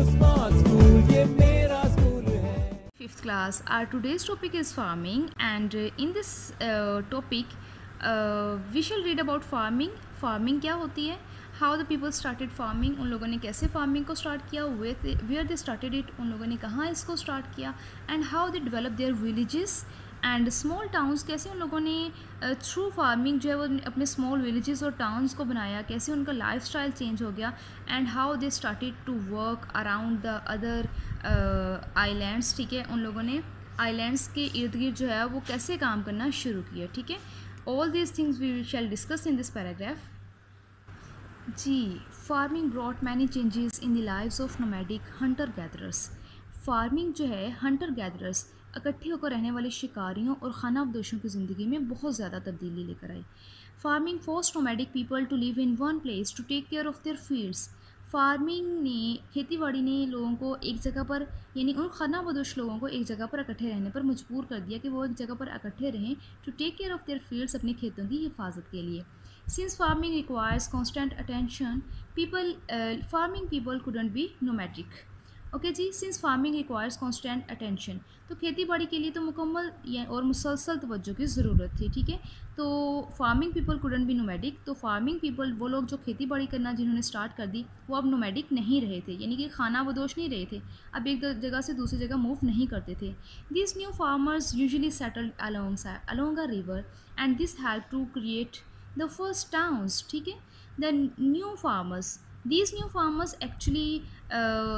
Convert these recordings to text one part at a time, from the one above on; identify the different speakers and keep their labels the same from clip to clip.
Speaker 1: Smart school, ये मेरा school है।
Speaker 2: Fifth class. Our today's topic is farming, and in this topic, we shall read about farming. Farming क्या होती है? How the people started farming. उन लोगों ने कैसे farming को start किया? Where they started it. उन लोगों ने कहाँ इसको start किया? And how they developed their villages and small towns, कैसे उन लोगों ने थ्रू फार्मिंग जो है वो अपने स्मॉल विलेजेस और टाउन्स को बनाया, कैसे उनका लाइफस्टाइल चेंज हो गया, and how they started to work around the other islands. ठीक है, उन लोगों ने आइलैंड्स के इर्द गिर्द जो है वो कैसे काम करना शुरू किया। ठीक है, all these things we shall discuss in this paragraph. जी, farming brought many changes in the lives of nomadic hunter gatherers. Farming जो है हंटर गैदरर्स इकट्ठे होकर रहने वाले शिकारियों और खानाबदोशों की ज़िंदगी में बहुत ज़्यादा तब्दीली लेकर आई। Farming forced nomadic people to live in one place to take care of their fields. Farming ने, खेतीबाड़ी ने लोगों को एक जगह पर, यानी उन खानाबदोश लोगों को एक जगह पर इकट्ठे रहने पर मजबूर कर दिया कि वो एक जगह पर इकट्ठे रहें to take care of their fields, अपने खेतों की हिफाजत के लिए। Since farming requires constant attention farming people couldn't be nomadic. Okay जी, since farming requires constant attention, तो खेती बाड़ी के लिए तो मुकम्मल और मुसलसल तवज्जो की ज़रूरत थी। ठीक है, तो farming people couldn't be nomadic, तो फार्मिंग पीपल, वो लोग जो खेती बाड़ी करना जिन्होंने स्टार्ट कर दी, वो अब नोमैडिक नहीं रहे थे, यानी कि खाना बदोश नहीं रहे थे, अब एक जगह से दूसरी जगह मूव नहीं करते थे। This new farmers usually settled along a river and this help to create the first towns. ठीक है, the new farmers, these new farmers actually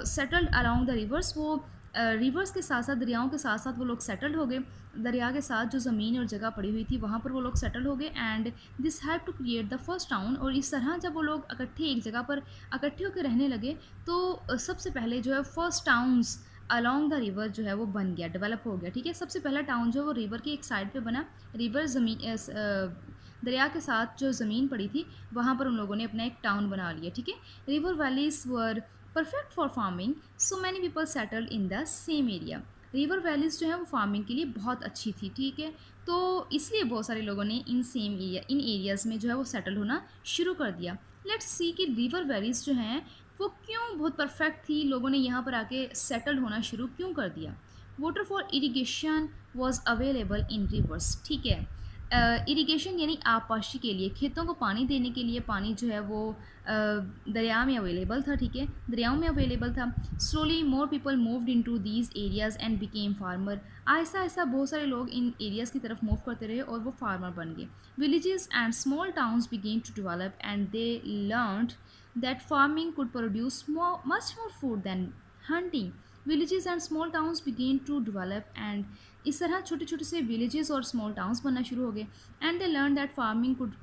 Speaker 2: settled around the rivers, वो रिवर्स के साथ साथ, दरियाओं के साथ साथ वो लोग सेटल्ड हो गए। दरिया के साथ जो ज़मीन और जगह पड़ी हुई थी वहाँ पर वो लोग सेटल हो गए, and this help to create the first town. और इस तरह जब वो लोग इकट्ठे एक जगह पर इकट्ठे होकर रहने लगे तो सबसे पहले जो है first towns along the river जो है वो बन गया, डेवलप हो गया। ठीक है, सबसे पहला टाउन जो है वो रिवर के एक साइड पे बना। रिवर ज़मीन दरिया के साथ जो ज़मीन पड़ी थी वहाँ पर उन लोगों ने अपना एक टाउन बना लिया। ठीक है, river valleys were perfect for farming, so many people settled in the same area. River valleys जो है वो फार्मिंग के लिए बहुत अच्छी थी। ठीक है, तो इसलिए बहुत सारे लोगों ने इन एरियाज़ में जो है वो सेटल होना शुरू कर दिया। लेट्स सी कि रिवर वैलीज जो हैं वो क्यों बहुत परफेक्ट थी, लोगों ने यहाँ पर आके सेटल होना शुरू क्यों कर दिया। Water for irrigation was available in reverse. ठीक है, इरिगेशन यानी आबपाशी के लिए, खेतों को पानी देने के लिए पानी जो है वो दरिया में अवेलेबल था। ठीक है, दरियाओं में अवेलेबल था। Slowly more people moved into these areas and became farmer. Aahista Aahista बहुत सारे लोग इन एरियाज़ की तरफ मूव करते रहे और वो फार्मर बन गए। Villages and small towns began to develop and they learned that farming could produce much more food than hunting. Villages and small towns began to develop, and इस तरह छोटे छोटे से विलेजेस और स्मॉल टाउन्स बनना शुरू हो गए। And they learn that farming could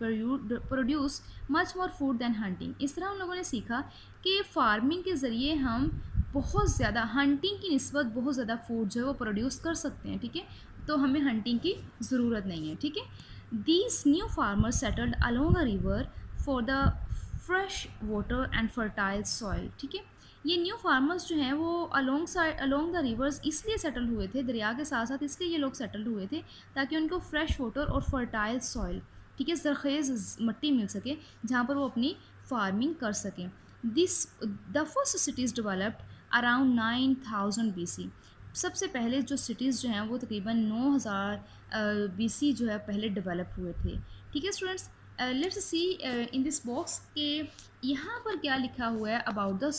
Speaker 2: produce much more food than hunting. इस तरह उन लोगों ने सीखा कि फार्मिंग के ज़रिए हम बहुत ज़्यादा, हंटिंग की निस्बत बहुत ज़्यादा फूड जो है वो प्रोड्यूस कर सकते हैं। ठीक है, तो हमें हंटिंग की ज़रूरत नहीं है। ठीक है, these new farmers settled along a river for the fresh water and fertile soil. ठीक है, ये न्यू फार्मर्स जो हैं वो अलोंग द रिवर्स इसलिए सेटल हुए थे, दरिया के साथ साथ इसलिए ये लोग सेटल हुए थे ताकि उनको फ्रेश वाटर और फर्टाइल सॉइल, ठीक है, ज़रख़ेज़ मट्टी मिल सके जहाँ पर वो अपनी फार्मिंग कर सकें। The first cities developed around 9000 BC। सबसे पहले जो सिटीज़ जो हैं वो तकरीबन 9000 BC जो है पहले डेवलप हुए थे। ठीक है students, let's see in this box के यहाँ पर क्या लिखा हुआ है about the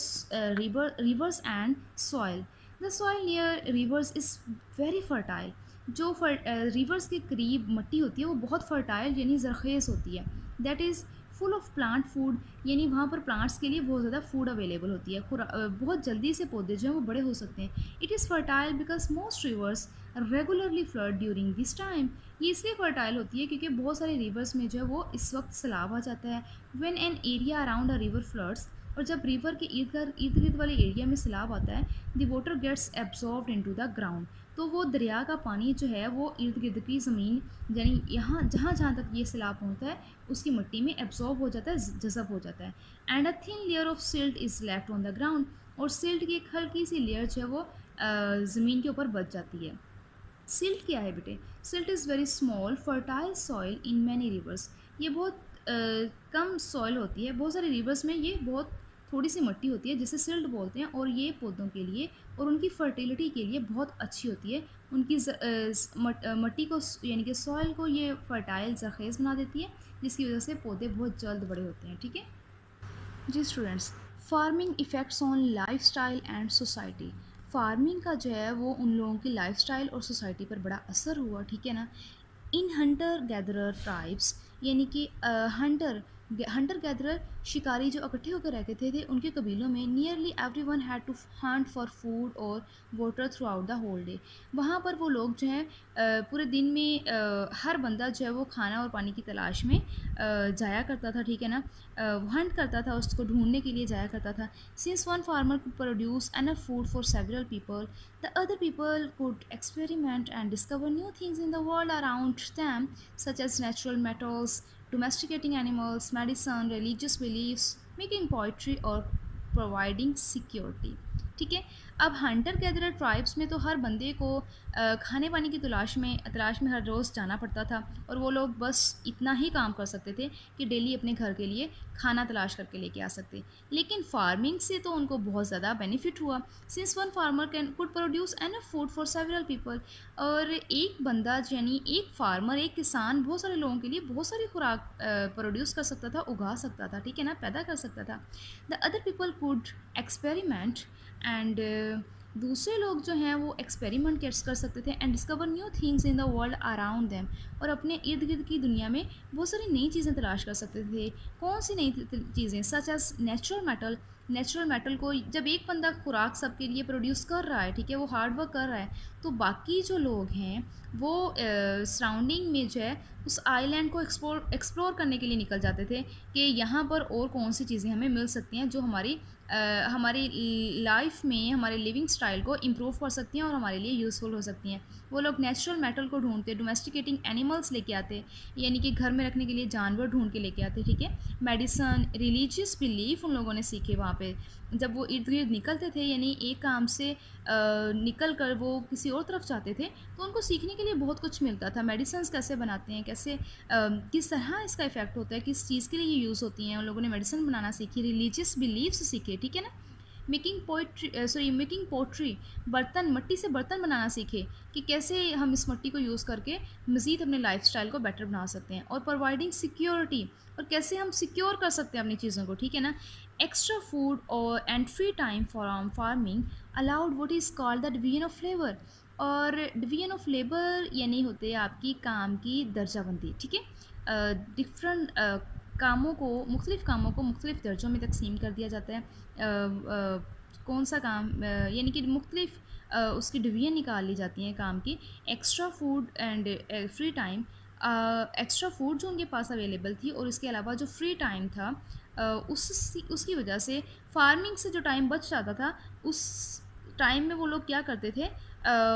Speaker 2: reverse and soil. The soil near reverse is very fertile. जो रिवर्स के करीब मट्टी होती है वो बहुत फर्टाइल यानी ज़रख़ेज़ होती है। That is full of plant food, यानी वहाँ पर प्लांट्स के लिए बहुत ज़्यादा फूड अवेलेबल होती है, बहुत जल्दी से पौधे जो हैं वो बड़े हो सकते हैं। It is fertile because most reverse regularly flood during this time. ये इसलिए फर्टाइल होती है क्योंकि बहुत सारे रिवर्स में जो है वो इस वक्त सैलाब आ जाता है। When an area around a river floods, और जब रिवर के इर्द गिर्द वाले एरिया में सैलाब आता है, the water gets absorbed into the ground, तो वो दरिया का पानी जो है वो इर्द गिर्द की ज़मीन, यानी यहाँ जहाँ जहाँ तक ये सैलाब पहुँचता है उसकी मिट्टी में एब्जॉर्ब हो जाता है, जज़ब हो जाता है। And a thin layer of silt is left on the ground, और सिल्ट की एक हल्की सी लेयर जो है वो ज़मीन के ऊपर बच जाती है। सिल्ट क्या है बेटे? Silt is very small fertile soil in many reverse. ये बहुत कम सॉइल होती है, बहुत सारे रिवर्स में ये बहुत थोड़ी सी मिट्टी होती है जिसे सिल्ट बोलते हैं, और ये पौधों के लिए और उनकी फर्टिलिटी के लिए बहुत अच्छी होती है। उनकी मिट्टी को यानी कि सॉइल को ये फर्टाइल ज़रख़ेज़ बना देती है, जिसकी वजह से पौधे बहुत जल्द बड़े होते हैं। ठीक है जी students, farming effects on lifestyle and society. Farming का जो है वो उन लोगों की लाइफस्टाइल और सोसाइटी पर बड़ा असर हुआ। ठीक है ना। इन हंटर गैदरर ट्राइब्स, यानी कि हंटर गैदरर शिकारी जो इकट्ठे होकर रहते थे उनके कबीलों में nearly everyone had to hunt for food और water throughout the whole day. वहाँ पर वो लोग जो हैं पूरे दिन में हर बंदा जो है वो खाना और पानी की तलाश में जाया करता था। ठीक है ना। हंट करता था, उसको ढूंढने के लिए जाया करता था। Since one farmer could produce enough food for several people, the other people could experiment and discover new things in the world around them, such as natural metals, domesticating animals, medicine, religious beliefs, making poetry or providing security। ठीक है। अब Hunter gatherer tribes में तो हर बंदे को खाने पानी की तलाश में हर रोज़ जाना पड़ता था, और वो लोग बस इतना ही काम कर सकते थे कि डेली अपने घर के लिए खाना तलाश करके लेके आ सकते। लेकिन फार्मिंग से तो उनको बहुत ज़्यादा बेनिफिट हुआ। Since one farmer can could produce enough food for several people, और एक बंदा यानी एक फार्मर, एक किसान बहुत सारे लोगों के लिए बहुत सारी खुराक प्रोड्यूस कर सकता था, उगा सकता था। ठीक है ना, पैदा कर सकता था। The other people could experiment and दूसरे लोग जो हैं वो एक्सपेरिमेंट कर सकते थे and discover new things in the world around them, और अपने इर्द गिर्द की दुनिया में बहुत सारी नई चीज़ें तलाश कर सकते थे। कौन सी नई चीज़ें? सच एज नेचुरल मेटल को जब एक बंदा खुराक सबके लिए प्रोड्यूस कर रहा है, ठीक है, वो हार्ड वर्क कर रहा है, तो बाकी जो लोग हैं वो सराउंडिंग में जो है उस आइलैंड को एक्सप्लोर करने के लिए निकल जाते थे कि यहाँ पर और कौन सी चीज़ें हमें मिल सकती हैं जो हमारी लाइफ में हमारे लिविंग स्टाइल को इम्प्रूव कर सकती हैं और हमारे लिए यूज़फुल हो सकती हैं। वो लोग नेचुरल मेटल को ढूंढते, डोमेस्टिकेटिंग एनिमल्स लेके आते, यानी कि घर में रखने के लिए जानवर ढूंढ के लेके आते। ठीक है। मेडिसन, रिलीजियस बिलीफ उन लोगों ने सीखे वहाँ पे। जब वो इर्द गिर्द निकलते थे, यानी एक काम से निकल कर वो किसी और तरफ जाते थे, तो उनको सीखने के लिए बहुत कुछ मिलता था। मेडिसिन कैसे बनाते हैं, कैसे किस तरह इसका इफेक्ट होता है, किस चीज़ के लिए ये यूज़ होती हैं, उन लोगों ने मेडिसिन बनाना सीखी, रिलीजियस बिलीव्स सीखे। ठीक है ना। मेकिंग पोट्री, बर्तन, मिट्टी से बर्तन बनाना सीखे कि कैसे हम इस मिट्टी को यूज़ करके मज़ीद अपने लाइफस्टाइल को बेटर बना सकते हैं, और प्रोवाइडिंग सिक्योरिटी, और कैसे हम सिक्योर कर सकते हैं अपनी चीज़ों को। ठीक है ना। एक्स्ट्रा फूड और and free time for farming allowed what is called the division of labour, और डिवीजन ऑफ लेबर यानी होते हैं आपकी काम की दर्जाबंदी। ठीक है। डिफरेंट मुख्तलिफ़ कामों को मुख्तलिफ़ दर्जों में तकसीम कर दिया जाता है। कौन सा काम यानी कि मुख्तलिफ़ उसकी डिवीज़न निकाल ली जाती हैं काम की। Extra food and free time, extra food जो उनके पास अवेलेबल थी और इसके अलावा जो फ्री टाइम था उसकी वजह से फार्मिंग से जो टाइम बच जाता था, उस टाइम में वो लोग क्या करते थे,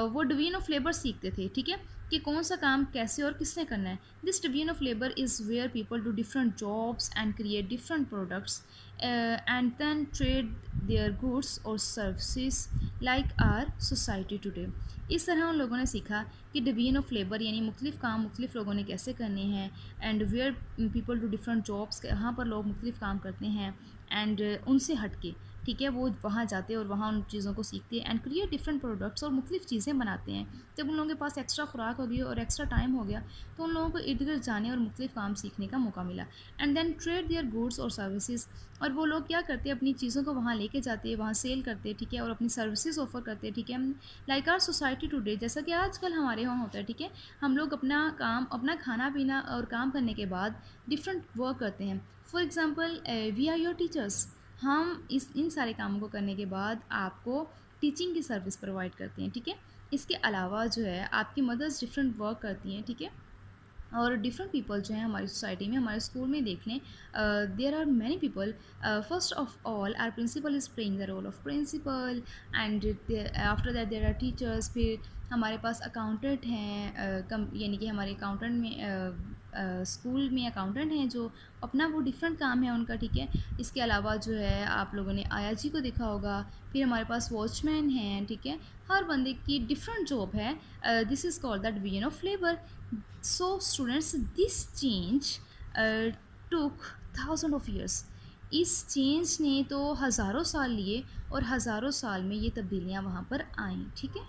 Speaker 2: वो डिवीजन ऑफ लेबर सीखते थे। ठीक है, कि कौन सा काम कैसे और किसने करना है। This division of labour is where people do different jobs and create different products and then trade their goods और services like our society today. इस तरह उन लोगों ने सीखा कि डिवीजन ऑफ लेबर यानी मुख्तलिफ़ काम मुख्तलिफ़ लोगों ने कैसे करने हैं, and where people do different jobs, यहाँ पर लोग मुख्तलिफ़ काम करते हैं, एंड उनसे हट के, ठीक है, वो वहाँ जाते हैं और वहाँ उन चीज़ों को सीखते हैं एंड क्रिएट डिफरेंट प्रोडक्ट्स, और मुख्तलिफ़ चीज़ें बनाते हैं। जब उन लोगों के पास एक्स्ट्रा खुराक हो गई और एक्स्ट्रा टाइम हो गया, तो उन लोगों को इर्द गिर्द जाने और मुख्तलिफ़ काम सीखने का मौका मिला। And then trade their goods और सर्विसेज, और वो लोग क्या करते हैं, अपनी चीज़ों को वहाँ लेके जाते हैं, वहाँ सेल करते हैं। ठीक है, और अपनी सर्विसेज ऑफर करते हैं। ठीक है, लाइक आर सोसाइटी टुडे, जैसा कि आजकल हमारे यहाँ होता है। ठीक है, हम लोग अपना खाना पीना और काम करने के बाद डिफरेंट वर्क करते हैं। For example we are your teachers, हम इन सारे कामों को करने के बाद आपको टीचिंग की सर्विस प्रोवाइड करते हैं। ठीक है, इसके अलावा जो है आपकी मदर्स डिफरेंट वर्क करती हैं। ठीक है, और डिफरेंट पीपल जो हैं हमारी सोसाइटी में, हमारे स्कूल में देख लें, there are many people. First of all our principal is playing the role of principal, and after that there are teachers. फिर हमारे पास अकाउंटेंट हैं, यानी कि हमारे अकाउंटेंट में स्कूल में अकाउंटेंट हैं जो अपना वो डिफरेंट काम है उनका। ठीक है, इसके अलावा जो है आप लोगों ने आया जी को देखा होगा। फिर हमारे पास वॉचमैन हैं। ठीक है, हर बंदे की डिफरेंट जॉब है। This is called the division of labour. So students, this change took thousands of years. इस चेंज ने तो हज़ारों साल लिए और हज़ारों साल में ये तब्दीलियाँ वहाँ पर आईं, ठीक है।